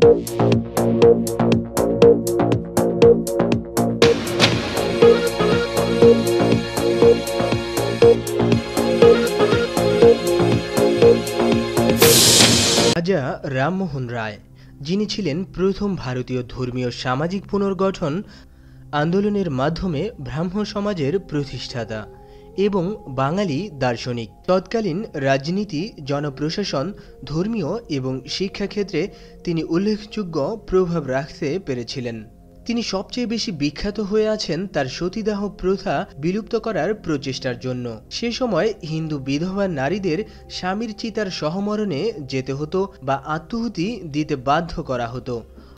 রাজা রামমোহন রায়, যিনি ছিলেন প্রথম ভারতীয় ধর্মীয় সামাজিক পুনর্গঠন আন্দোলনের মাধ্যমে ব্রাহ্ম সমাজের প্রতিষ্ঠাতা এবং বাঙালি দার্শনিক। তৎকালীন রাজনীতি, জনপ্রশাসন, ধর্মীয় এবং শিক্ষাক্ষেত্রে তিনি উল্লেখযোগ্য প্রভাব রাখতে পেরেছিলেন। তিনি সবচেয়ে বেশি বিখ্যাত হয়ে আছেন তার সতীদাহ প্রথা বিলুপ্ত করার প্রচেষ্টার জন্য। সে সময় হিন্দু বিধবা নারীদের স্বামীর চিতার সহমরণে যেতে হতো বা আত্মাহুতি দিতে বাধ্য করা হতো,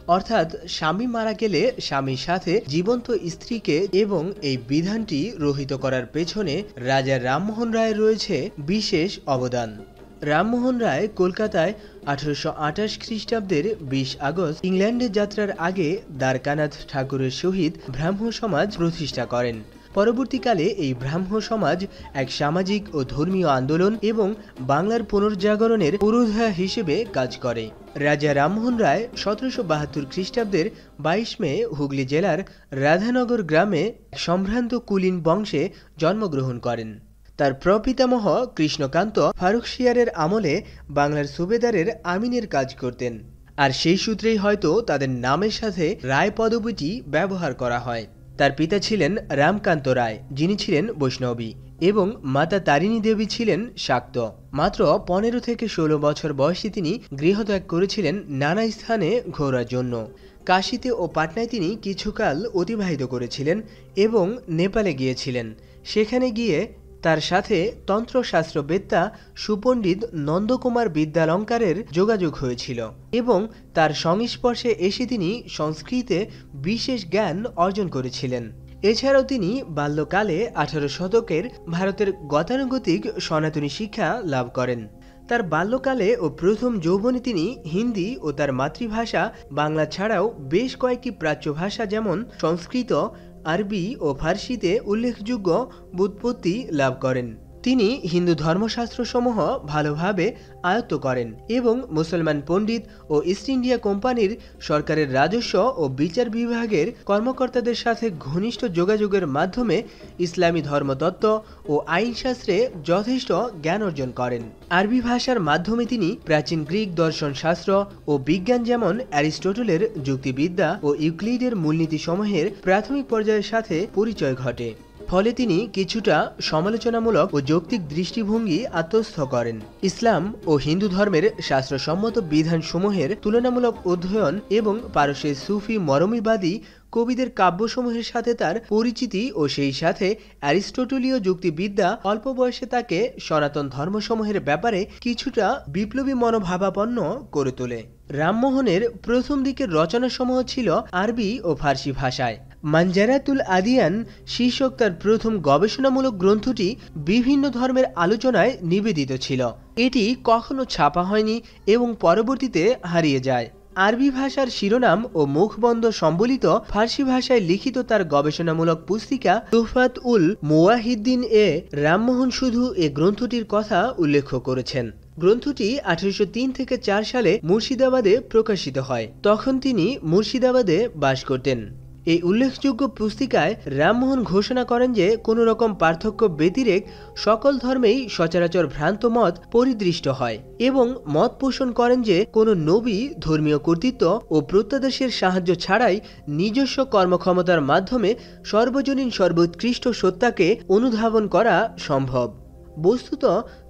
অর্থাৎ স্বামী মারা গেলে স্বামীর সাথে জীবন্ত স্ত্রীকে, এবং এই বিধানটি রহিত করার পেছনে রাজা রামমোহন রায়ের রয়েছে বিশেষ অবদান। রামমোহন রায় কলকাতায় 1828 খ্রিস্টাব্দের 20 আগস্ট ইংল্যান্ডে যাত্রার আগে দ্বারকানাথ ঠাকুরের সহিত ব্রাহ্ম সমাজ প্রতিষ্ঠা করেন। পরবর্তীকালে এই ব্রাহ্ম সমাজ এক সামাজিক ও ধর্মীয় আন্দোলন এবং বাংলার পুনর্জাগরণের পুরোধা হিসেবে কাজ করে। রাজা রামমোহন রায় 1772 খ্রিস্টাব্দের 22 মে হুগলি জেলার রাধানগর গ্রামে সম্ভ্রান্ত কুলীন বংশে জন্মগ্রহণ করেন। তার প্রপিতামহ কৃষ্ণকান্ত ফারুকশিয়ারের আমলে বাংলার সুবেদারের আমিনের কাজ করতেন, আর সেই সূত্রেই হয়তো তাদের নামের সাথে রায় পদবীটি ব্যবহার করা হয়। তার পিতা ছিলেন রামকান্ত রায়, যিনি ছিলেন বৈষ্ণবী, এবং মাতা তারিণী দেবী ছিলেন শাক্ত। মাত্র 15 থেকে 16 বছর বয়সে তিনি গৃহত্যাগ করেছিলেন নানা স্থানে ঘোরার জন্য। কাশীতে ও পাটনায় তিনি কিছুকাল অতিবাহিত করেছিলেন এবং নেপালে গিয়েছিলেন। সেখানে গিয়ে তার সাথে তন্ত্রশাস্ত্রবেত্তা সুপণ্ডিত নন্দকুমার বিদ্যালঙ্কারের যোগাযোগ হয়েছিল এবং তার সংস্পর্শে এসে তিনি সংস্কৃতে বিশেষ জ্ঞান অর্জন করেছিলেন। এছাড়াও তিনি বাল্যকালে 18 শতকের ভারতের গতানুগতিক সনাতনী শিক্ষা লাভ করেন। তার বাল্যকালে ও প্রথম যৌবনে তিনি হিন্দি ও তার মাতৃভাষা বাংলা ছাড়াও বেশ কয়েকটি প্রাচ্য ভাষা যেমন সংস্কৃত, আরবি ও ফার্সিতে উল্লেখযোগ্য ব্যুৎপত্তি লাভ করেন। তিনি হিন্দু ধর্মশাস্ত্রসমূহ ভালোভাবে আয়ত্ত করেন এবং মুসলমান পণ্ডিত ও ইস্ট ইন্ডিয়া কোম্পানির সরকারের রাজস্ব ও বিচার বিভাগের কর্মকর্তাদের সাথে ঘনিষ্ঠ যোগাযোগের মাধ্যমে ইসলামী ধর্মতত্ত্ব ও আইনশাস্ত্রে যথেষ্ট জ্ঞান অর্জন করেন। আরবি ভাষার মাধ্যমে তিনি প্রাচীন গ্রিক দর্শনশাস্ত্র ও বিজ্ঞান যেমন অ্যারিস্টটলের যুক্তিবিদ্যা ও ইউক্লিডের মূলনীতিসমূহের প্রাথমিক পর্যায়ের সাথে পরিচয় ঘটে। ফলে তিনি কিছুটা সমালোচনামূলক ও যৌক্তিক দৃষ্টিভঙ্গি আত্মস্থ করেন। ইসলাম ও হিন্দু ধর্মের শাস্ত্রসম্মত বিধানসমূহের তুলনামূলক অধ্যয়ন এবং পারস্যের সুফি মরমীবাদী কবিদের কাব্যসমূহের সাথে তার পরিচিতি ও সেই সাথে অ্যারিস্টটলীয় যুক্তিবিদ্যা অল্প বয়সে তাকে সনাতন ধর্মসমূহের ব্যাপারে কিছুটা বিপ্লবী মনোভাবাপন্ন করে তোলে। রামমোহনের প্রথম দিকের রচনাসমূহ ছিল আরবি ও ফার্সি ভাষায়। মানজারাতুল আদিয়ান শীর্ষক তার প্রথম গবেষণামূলক গ্রন্থটি বিভিন্ন ধর্মের আলোচনায় নিবেদিত ছিল। এটি কখনো ছাপা হয়নি এবং পরবর্তীতে হারিয়ে যায়। আরবি ভাষার শিরোনাম ও মুখবন্ধ সম্বলিত ফার্সি ভাষায় লিখিত তার গবেষণামূলক পুস্তিকা তুহফাত উল মুওয়াহিদ্দিন এ রামমোহন শুধু এ গ্রন্থটির কথা উল্লেখ করেছেন। গ্রন্থটি 1803 থেকে 4 সালে মুর্শিদাবাদে প্রকাশিত হয়। তখন তিনি মুর্শিদাবাদে বাস করতেন। এই উল্লেখযোগ্য পুস্তিকায় রামমোহন ঘোষণা করেন যে কোনো রকম পার্থক্য ব্যতিরেক সকল ধর্মেই সচরাচর ভ্রান্ত মত পরিদৃষ্ট হয় এবং মত পোষণ করেন যে কোনো নবী ধর্মীয় কর্তৃত্ব ও প্রত্যাদেশের সাহায্য ছাড়াই নিজস্ব কর্মক্ষমতার মাধ্যমে সর্বজনীন সর্বোৎকৃষ্ট সত্তাকে অনুধাবন করা সম্ভব। বস্তুত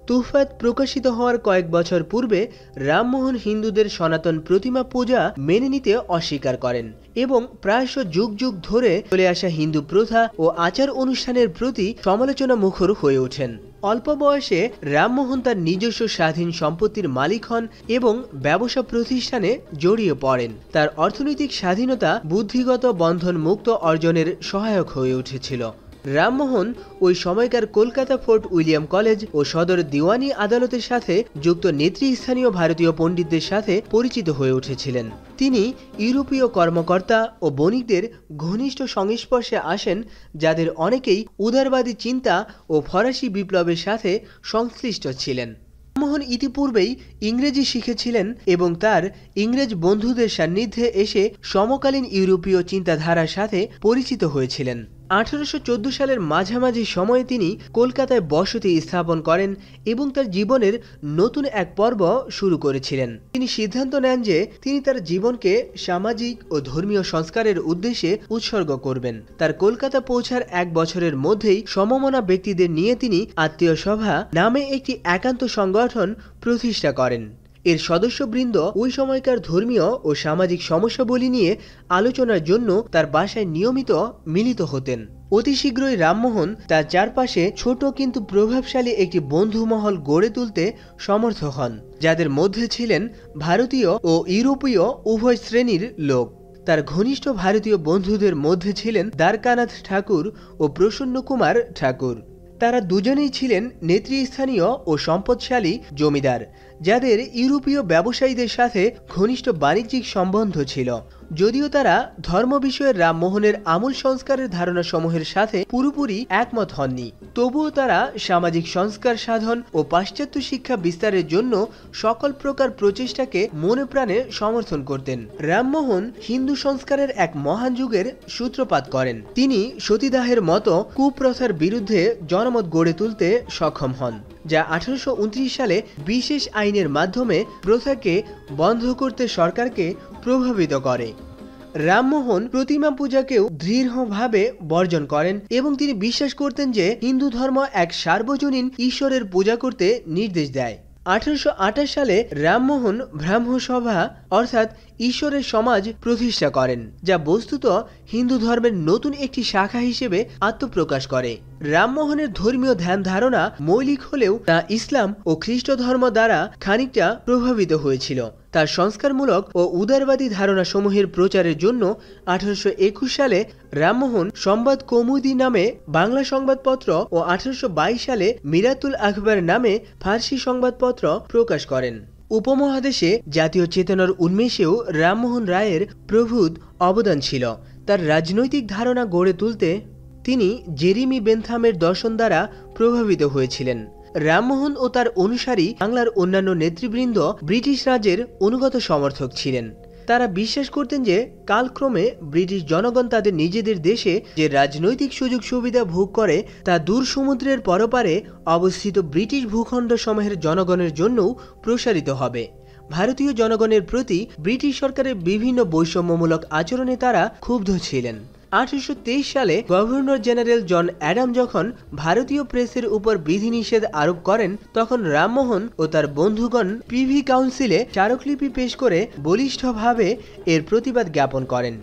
তুহফাত প্রকাশিত হওয়ার কয়েক বছর পূর্বে রামমোহন হিন্দুদের সনাতন প্রতিমা পূজা মেনে নিতে অস্বীকার করেন এবং প্রায়শ যুগ যুগ ধরে চলে আসা হিন্দু প্রথা ও আচার অনুষ্ঠানের প্রতি সমালোচনা মুখর হয়ে ওঠেন। অল্প বয়সে রামমোহন তার নিজস্ব স্বাধীন সম্পত্তির মালিক হন এবং ব্যবসা প্রতিষ্ঠানে জড়িয়ে পড়েন। তার অর্থনৈতিক স্বাধীনতা বুদ্ধিগত বন্ধন মুক্ত অর্জনের সহায়ক হয়ে উঠেছিল। রামমোহন ওই সময়কার কলকাতা ফোর্ট উইলিয়াম কলেজ ও সদর দিওয়ানি আদালতের সাথে যুক্ত নেতৃস্থানীয় ভারতীয় পণ্ডিতদের সাথে পরিচিত হয়ে উঠেছিলেন। তিনি ইউরোপীয় কর্মকর্তা ও বণিকদের ঘনিষ্ঠ সংস্পর্শে আসেন, যাদের অনেকেই উদারবাদী চিন্তা ও ফরাসি বিপ্লবের সাথে সংশ্লিষ্ট ছিলেন। রামমোহন ইতিপূর্বেই ইংরেজি শিখেছিলেন এবং তার ইংরেজ বন্ধুদের সান্নিধ্যে এসে সমকালীন ইউরোপীয় চিন্তাধারার সাথে পরিচিত হয়েছিলেন। 1814 সালের মাঝামাঝি সময়ে তিনি কলকাতায় বসতি স্থাপন করেন এবং তার জীবনের নতুন এক পর্ব শুরু করেছিলেন। তিনি সিদ্ধান্ত নেন যে তিনি তার জীবনকে সামাজিক ও ধর্মীয় সংস্কারের উদ্দেশ্যে উৎসর্গ করবেন। তার কলকাতা পৌঁছার 1 বছরের মধ্যেই সমমনা ব্যক্তিদের নিয়ে তিনি আত্মীয় সভা নামে একটি একান্ত সংগঠন প্রতিষ্ঠা করেন। এর সদস্যবৃন্দ ওই সময়কার ধর্মীয় ও সামাজিক সমস্যাবলী নিয়ে আলোচনার জন্য তার বাসায় নিয়মিত মিলিত হতেন। অতি শীঘ্রই রামমোহন তার চারপাশে ছোট কিন্তু প্রভাবশালী একটি বন্ধুমহল গড়ে তুলতে সমর্থ হন, যাদের মধ্যে ছিলেন ভারতীয় ও ইউরোপীয় উভয় শ্রেণীর লোক। তার ঘনিষ্ঠ ভারতীয় বন্ধুদের মধ্যে ছিলেন দ্বারকানাথ ঠাকুর ও প্রসন্ন কুমার ঠাকুর। তারা দুজনেই ছিলেন নেতৃস্থানীয় ও সম্পদশালী জমিদার, যাদের ইউরোপীয় ব্যবসায়ীদের সাথে ঘনিষ্ঠ বাণিজ্যিক সম্বন্ধ ছিল। যদিও তারা ধর্ম বিষয়ের রামমোহনের আমূল সংস্কারের ধারণাসমূহের সাথে পুরোপুরি একমত হননি, তবুও তারা সামাজিক সংস্কার সাধন ও পাশ্চাত্য শিক্ষা বিস্তারের জন্য সকল প্রকার প্রচেষ্টাকে মনে প্রাণে সমর্থন করতেন। রামমোহন হিন্দু সংস্কারের এক মহান যুগের সূত্রপাত করেন। তিনি সতীদাহের মতো কুপ্রথার বিরুদ্ধে জনমত গড়ে তুলতে সক্ষম হন, যা 1829 সালে বিশেষ আইনের মাধ্যমে প্রথাকে বন্ধ করতে সরকারকে প্রভাবিত করে। রামমোহন প্রতিমা পূজাকেও দৃঢ়ভাবে বর্জন করেন এবং তিনি বিশ্বাস করতেন যে হিন্দু ধর্ম এক সার্বজনীন ঈশ্বরের পূজা করতে নির্দেশ দেয়। 1828 সালে রামমোহন ব্রাহ্ম সভা অর্থাৎ ঈশ্বরের সমাজ প্রতিষ্ঠা করেন, যা বস্তুত হিন্দু ধর্মের নতুন একটি শাখা হিসেবে আত্মপ্রকাশ করে। রামমোহনের ধর্মীয় ধ্যান ধারণা মৌলিক হলেও তা ইসলাম ও খ্রিস্ট ধর্ম দ্বারা খানিকটা প্রভাবিত হয়েছিল। তার সংস্কারমূলক ও উদারবাদী ধারণাসমূহের প্রচারের জন্য 1821 সালে রামমোহন সংবাদ কৌমুদি নামে বাংলা সংবাদপত্র ও 1822 সালে মিরাতুল আখবার নামে ফার্সি সংবাদপত্র প্রকাশ করেন। উপমহাদেশে জাতীয় চেতনার উন্মেষেও রামমোহন রায়ের প্রভূত অবদান ছিল। তার রাজনৈতিক ধারণা গড়ে তুলতে তিনি জেরিমি বেনথামের দর্শন দ্বারা প্রভাবিত হয়েছিলেন। রামমোহন ও তার অনুসারী বাংলার অন্যান্য নেতৃবৃন্দ ব্রিটিশ রাজের অনুগত সমর্থক ছিলেন। তারা বিশ্বাস করতেন যে কালক্রমে ব্রিটিশ জনগণ তাদের নিজেদের দেশে যে রাজনৈতিক সুযোগ সুবিধা ভোগ করে তা দূর সমুদ্রের পরপারে অবস্থিত ব্রিটিশ ভূখণ্ড সমূহের জনগণের জন্যও প্রসারিত হবে। ভারতীয় জনগণের প্রতি ব্রিটিশ সরকারের বিভিন্ন বৈষম্যমূলক আচরণে তারা ক্ষুব্ধ ছিলেন। 1823 সালে গভর্নর জেনারেল জন অ্যাডাম যখন ভারতীয় প্রেসের উপর বিধিনিষেধ আরোপ করেন, তখন রামমোহন ও তার বন্ধুগণ প্রিভি কাউন্সিলে স্মারকলিপি পেশ করে বলিষ্ঠভাবে এর প্রতিবাদ জ্ঞাপন করেন।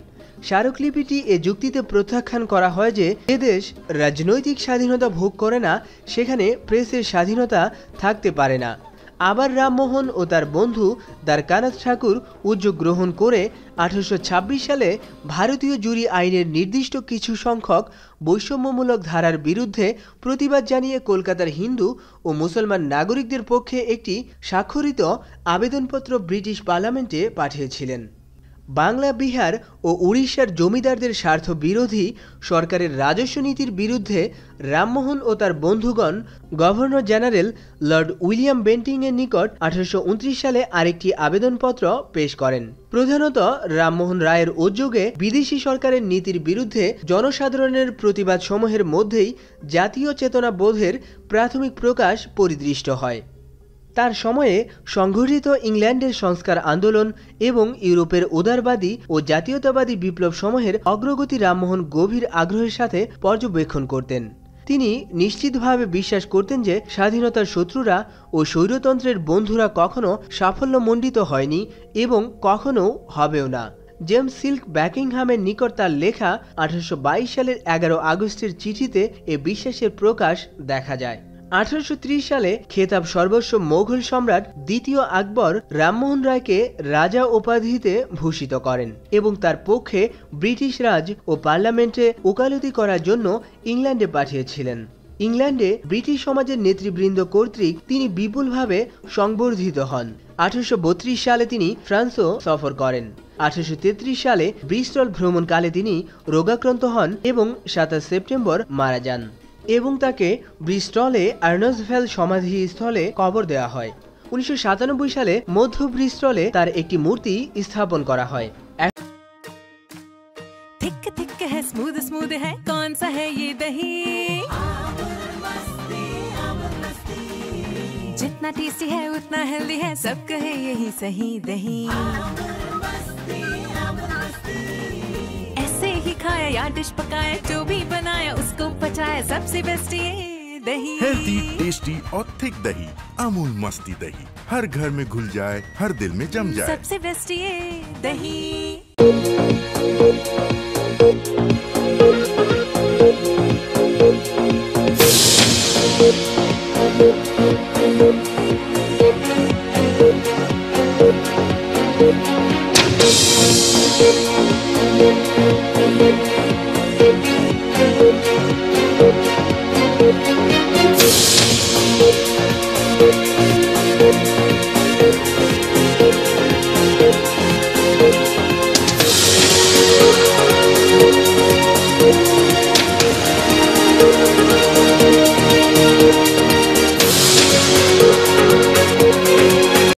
স্মারকলিপিটি এ যুক্তিতে প্রত্যাখ্যান করা হয় যে যে দেশ রাজনৈতিক স্বাধীনতা ভোগ করে না সেখানে প্রেসের স্বাধীনতা থাকতে পারে না। আবার রামমোহন ও তার বন্ধু দ্বারকানাথ ঠাকুর উদ্যোগ গ্রহণ করে 1826 সালে ভারতীয় জুরি আইনের নির্দিষ্ট কিছু সংখ্যক বৈষম্যমূলক ধারার বিরুদ্ধে প্রতিবাদ জানিয়ে কলকাতার হিন্দু ও মুসলমান নাগরিকদের পক্ষে একটি স্বাক্ষরিত আবেদনপত্র ব্রিটিশ পার্লামেন্টে পাঠিয়েছিলেন। বাংলা, বিহার ও উড়িষ্যার জমিদারদের স্বার্থ বিরোধী সরকারের রাজস্ব নীতির বিরুদ্ধে রামমোহন ও তার বন্ধুগণ গভর্নর জেনারেল লর্ড উইলিয়াম বেন্টিংয়ের নিকট 1829 সালে আরেকটি আবেদনপত্র পেশ করেন। প্রধানত রামমোহন রায়ের উদ্যোগে বিদেশি সরকারের নীতির বিরুদ্ধে জনসাধারণের প্রতিবাদ সমূহের মধ্যেই জাতীয় চেতনা বোধের প্রাথমিক প্রকাশ পরিদৃষ্ট হয়। তার সময়ে সংঘটিত ইংল্যান্ডের সংস্কার আন্দোলন এবং ইউরোপের উদারবাদী ও জাতীয়তাবাদী বিপ্লব সমূহের অগ্রগতি রামমোহন গভীর আগ্রহের সাথে পর্যবেক্ষণ করতেন। তিনি নিশ্চিতভাবে বিশ্বাস করতেন যে স্বাধীনতার শত্রুরা ও স্বৈরতন্ত্রের বন্ধুরা কখনো সাফল্যমণ্ডিত হয়নি এবং কখনো হবেও না। জেমস সিল্ক ব্যাকিংহামের নিকট তার লেখা 1822 সালের 11 আগস্টের চিঠিতে এ বিশ্বাসের প্রকাশ দেখা যায়। 1830 সালে খেতাব সর্বস্ব মোগল সম্রাট দ্বিতীয় আকবর রামমোহন রায়কে রাজা উপাধিতে ভূষিত করেন এবং তার পক্ষে ব্রিটিশ রাজ ও পার্লামেন্টে ওকালতি করার জন্য ইংল্যান্ডে পাঠিয়েছিলেন। ইংল্যান্ডে ব্রিটিশ সমাজের নেতৃবৃন্দ কর্তৃক তিনি বিপুলভাবে সংবর্ধিত হন। 1832 সালে তিনি ফ্রান্সও সফর করেন। 1833 সালে ব্রিস্টল ভ্রমণকালে তিনি রোগাক্রান্ত হন এবং 27 সেপ্টেম্বর মারা যান এবং তাকে ব্রিস্টলে আর্নসভ্যাল সমাধিস্থলে কবর দেওয়া হয়। 1997 সালে মধ্যব্রিস্টলে তার একটি মূর্তি স্থাপন করা হয়। थिक थिक है स्मूद स्मूद है कौन सा है ये दही जितना टेस्टी है उतना हेल्दी है सब कहे यही सही दही ऐसे ही खाया या डिश पकाया जो भी बनाया उसको पचाया सबसे बेस्ट ये दही हेल्दी टेस्टी और थिक दही अमूल मस्ती दही हर घर में घुल जाए हर दिल में जम जाए सबसे बेस्ट ये दही